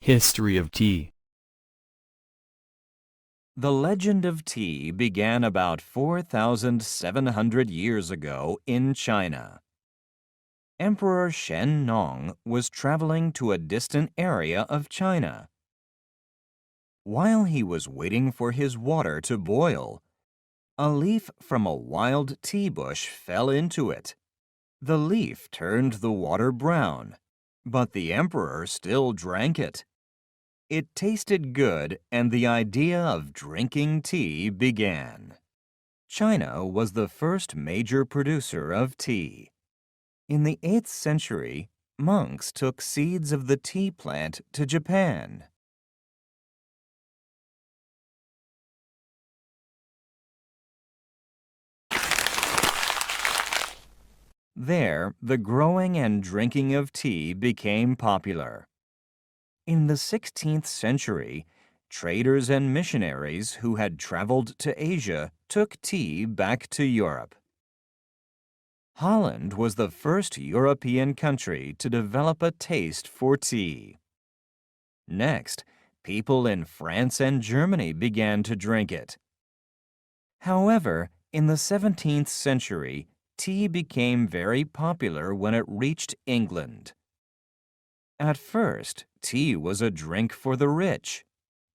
History of tea. The legend of tea began about 4,700 years ago in China. Emperor Shen Nong was traveling to a distant area of China. While he was waiting for his water to boil, a leaf from a wild tea bush fell into it. The leaf turned the water brown, but the emperor still drank it. It tasted good, and the idea of drinking tea began. China was the first major producer of tea. In the 8th century, monks took seeds of the tea plant to Japan. There, the growing and drinking of tea became popular. In the 16th century, traders and missionaries who had traveled to Asia took tea back to Europe. Holland was the first European country to develop a taste for tea. Next, people in France and Germany began to drink it. However, in the 17th century, tea became very popular when it reached England. At first, tea was a drink for the rich,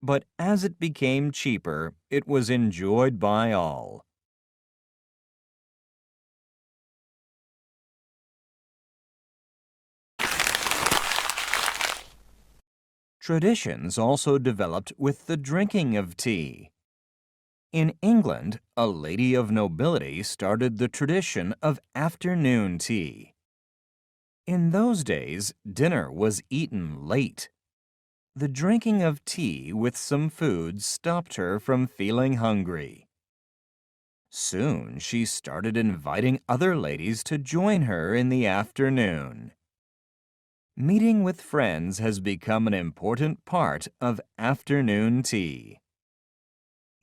but as it became cheaper, it was enjoyed by all. Traditions also developed with the drinking of tea. In England, a lady of nobility started the tradition of afternoon tea. In those days, dinner was eaten late. The drinking of tea with some food stopped her from feeling hungry. Soon, she started inviting other ladies to join her in the afternoon. Meeting with friends has become an important part of afternoon tea.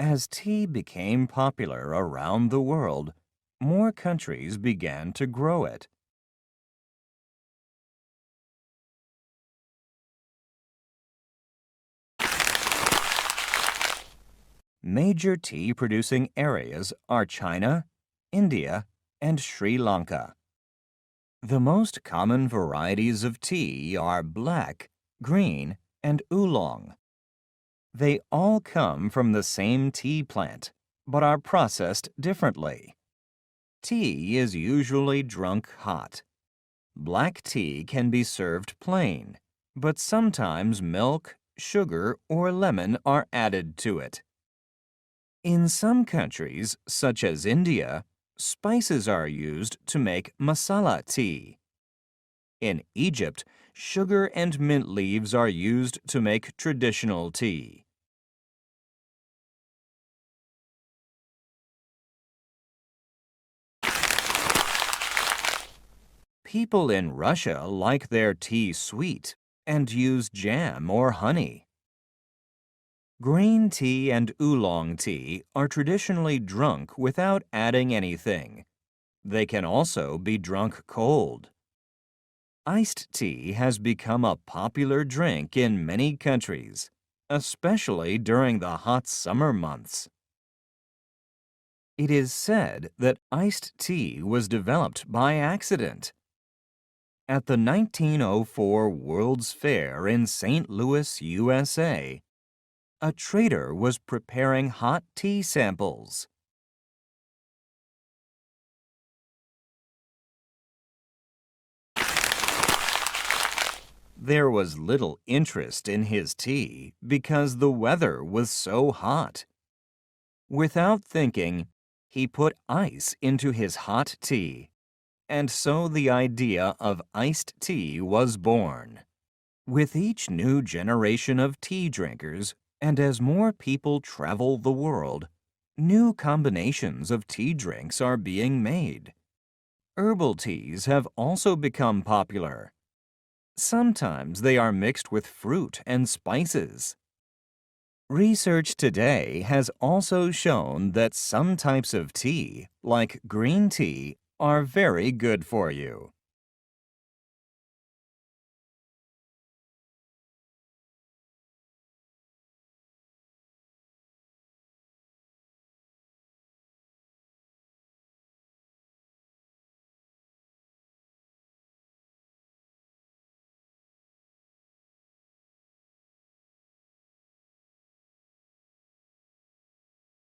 As tea became popular around the world, more countries began to grow it. Major tea-producing areas are China, India, and Sri Lanka. The most common varieties of tea are black, green, and oolong. They all come from the same tea plant, but are processed differently. Tea is usually drunk hot. Black tea can be served plain, but sometimes milk, sugar, or lemon are added to it. In some countries, such as India, spices are used to make masala tea. In Egypt, sugar and mint leaves are used to make traditional tea. People in Russia like their tea sweet and use jam or honey. Green tea and oolong tea are traditionally drunk without adding anything. They can also be drunk cold. Iced tea has become a popular drink in many countries, especially during the hot summer months. It is said that iced tea was developed by accident. At the 1904 World's Fair in St. Louis, USA, a trader was preparing hot tea samples. There was little interest in his tea because the weather was so hot. Without thinking, he put ice into his hot tea, and so the idea of iced tea was born. With each new generation of tea drinkers, and as more people travel the world, new combinations of tea drinks are being made. Herbal teas have also become popular. Sometimes they are mixed with fruit and spices. Research today has also shown that some types of tea, like green tea, are very good for you.